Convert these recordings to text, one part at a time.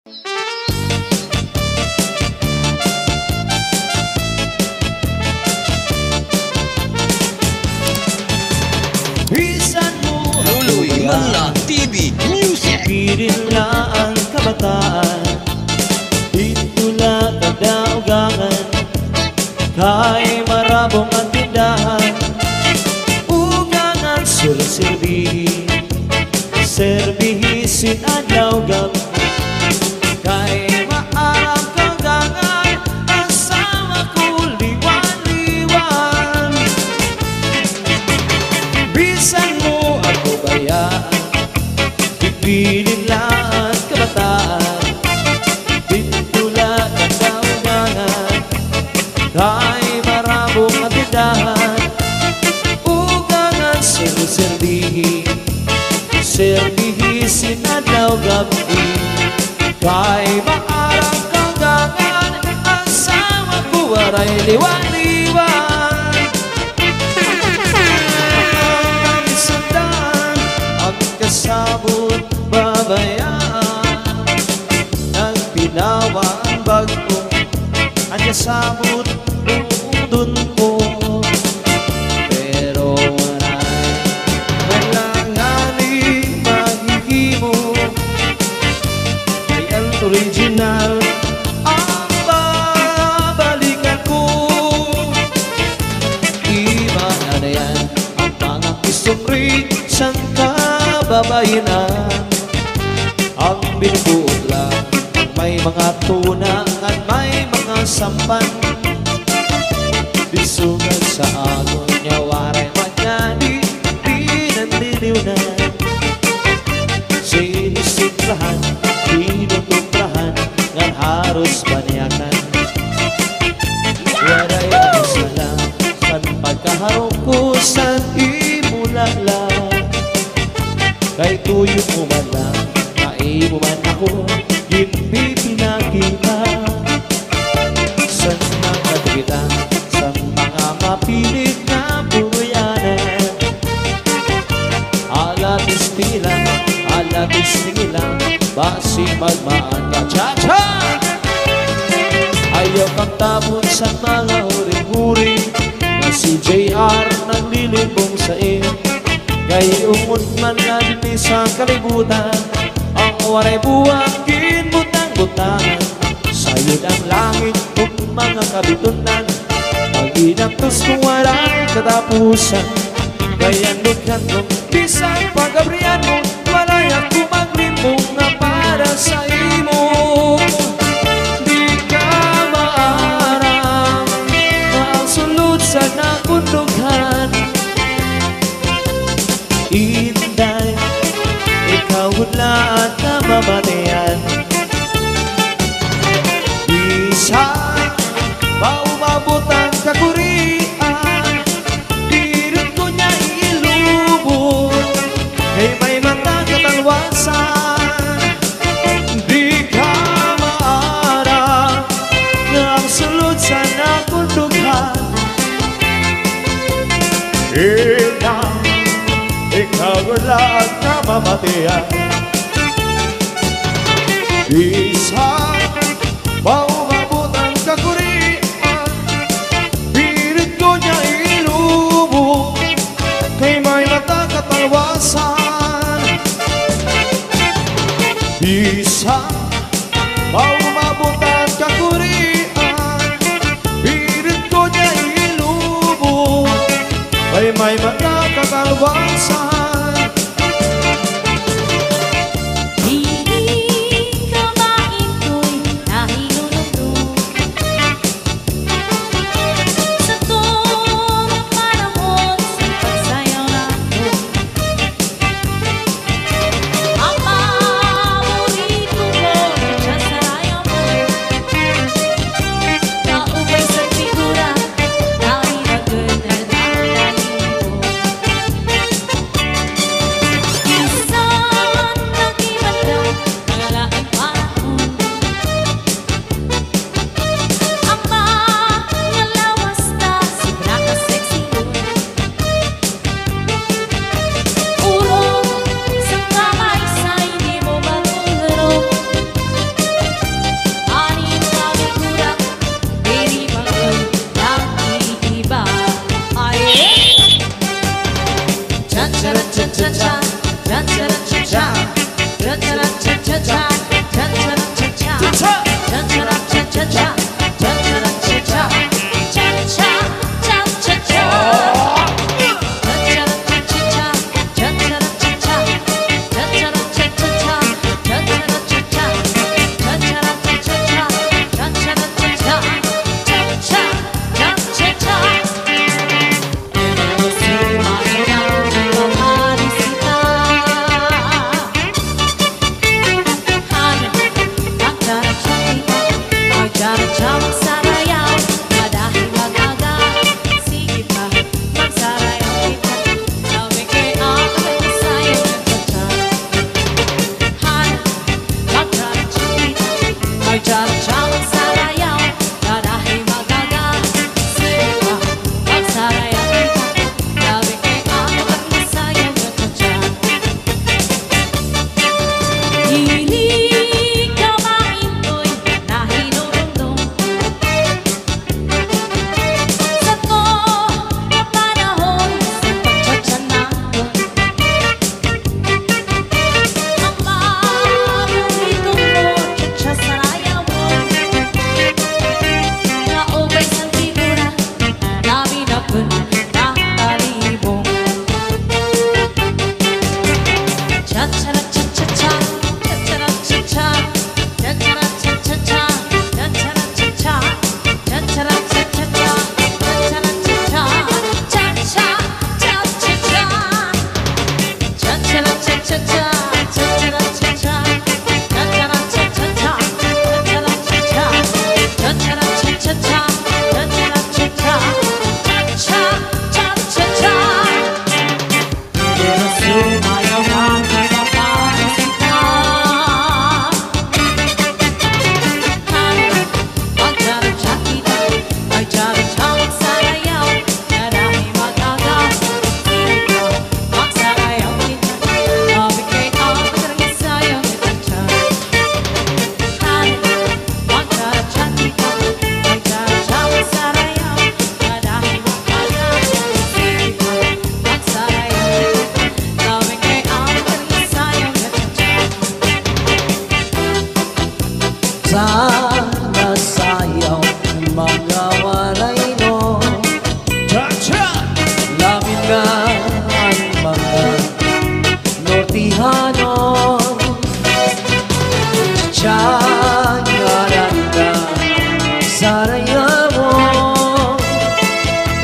Bisan mo Luluy Mangla TV Music. pirin na ang kabataan, itula kadaugangan, kay marabong ang tindahan, ugangan sulsilbihin, serbihisin adlaw gabi, kay maarang kagangan, asawa ko liwan-liwan. Bisan mo ako bayaan, pipilit lang at kabataan, ditula at kaugangan, kay marabong at tindahan, ugangan serbihin, serbihisin adlaw gabi, kay maarang kagangan, asawa ko waray liwan-liwan. Ang sandan, ang kasabot babayaan, nagpinawa ang bago, ang kasabot dun ko. Pero walanganing mahihimo, ay ang original ang babalikan ko. Iba na yan ang mga isumri sang kababayanan, ang binubuot lang may mga tuna at may mga sampan, disugat sa agon niya waray magani, di nandiliwnan, sinisimplahan, tinutumplahan, ngan haros banyakan, waray ang salam, san pagkaharong ko san imulalang, kay tuyo mo man lang, kay mo man ako, hindi pinakita, sa mga katigitan, sa mga mapilit na buyanan, alatis pilang, alatis tingilang, basi magmaan ka, cha-cha! Ayaw kang tapon sa mga huring-huring, na si JR naglilibong sa iyo, kay umod man na din sa kalibutan, ang waray buwang kinbutang-butangan, sayod ang langit kung mga kabitunan, pag-inaktos kung waray katapusan, kayan lukhan kong bisang pagabriyan mo, walay ako maglimbong na para sa imo. Di ka maarang na ang sulod sa nakundughan, Inday, ikaw wala at namamatayan. Isang maumabot ang kakurian, pirit ko niya ilubot, kay may mata katalwasan. Di ka maarang na ang sulod sa nakundughan, Inday, ikaw wala at namamatayan. Isang maumabot ang kakurian, pirit ko niya ilubog, kay may mata katalwasan. Isang maumabot ang kakurian, pirit ko niya ilubog, kay may mata katalwasan. Sana sayaw mga walay no Cha-cha! lamin na ang mga Nortihano Changaranda Sarajevo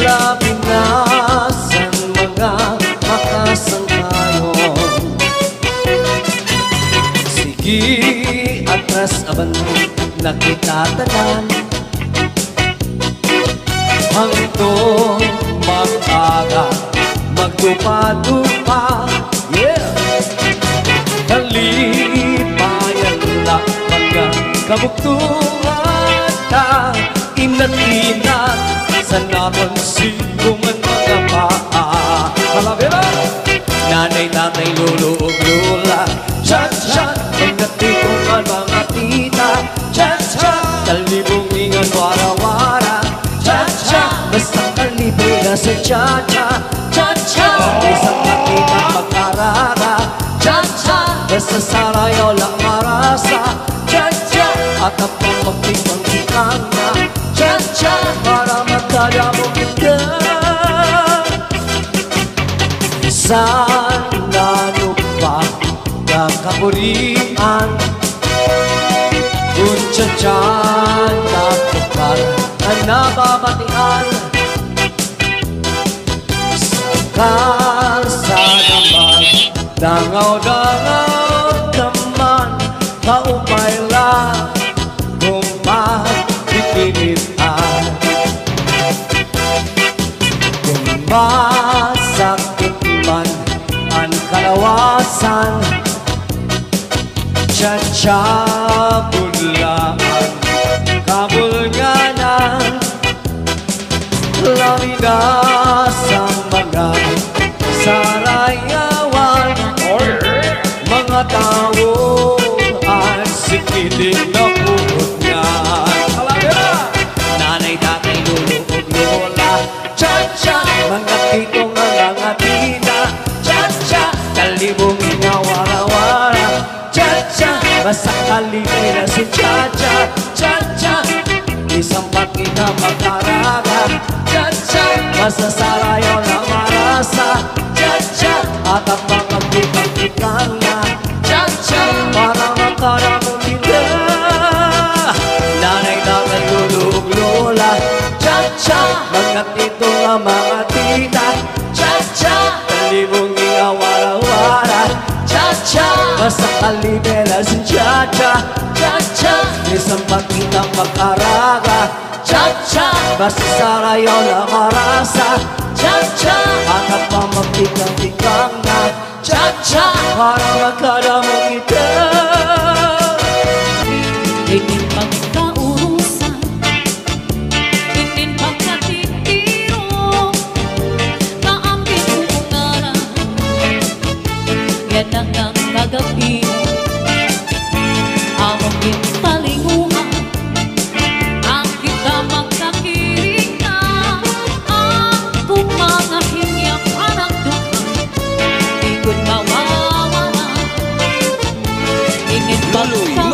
lamin na sa mga makasangkayon sige atras aban nakitatanan hangtong mag-aga magdupa-dupa yeah kalipayan lang mga kabuktungan ta inat-inat sa naman sigungan mga paa Malabira! Nanay, tatay, lolo, lola Chat-chat, pagkatikungan mga tita Chat-chat, kalibungingan wara-wara Chat-chat, basta kalibay na sa cha-cha Chat-chat, isang makita magkarara Chat-chat, basta sarayaw lang marasa Chat-chat, at ang pamagpipang-pikang na Chat-chat, para magkadamong kita sana lupa kakapurian Uncachan na tukar ang nababatian Sa naman dangaw-dangaw naman kaumay lang kumapipilitan Kumasakit man ang kalawasan Cha-cha bulaan kabulganan lamida sa mga sarayawan mga tao ay sikiling na pugot niyan nanay, tatay, lolo, lola Cha-cha, mga titong mga tita Cha-cha, kalibungin na wara-wara Cha-cha, basta kalibay na si Cha-cha Cha-cha, isang pakita magkaraga Cha-cha, basta sarayaw na marasa Cha-cha, at ang mga pitang-pitang na Cha-cha, para makaramong nila nanay, tatay, lolo, lola Cha-cha, mga tito nga mga tita Cha-cha, kalibungin nga wara-wara Cha-cha, basta kalibela si Cha-cha Cha-cha, isang pakitang mag-araga Cha-cha, basta sarayaw na marasa Cha-cha, at ang pamagtikang-tikang na Cha-cha, para magkadamong kita Inin pagkaurusan Inin pagkatitiro Kaambing uungaran Yan ang ang kagabi Among ginpalinguhan Ang kita magkakiringan Ang kung mga himyak anak duhan Ikot mawawala Inin Loloy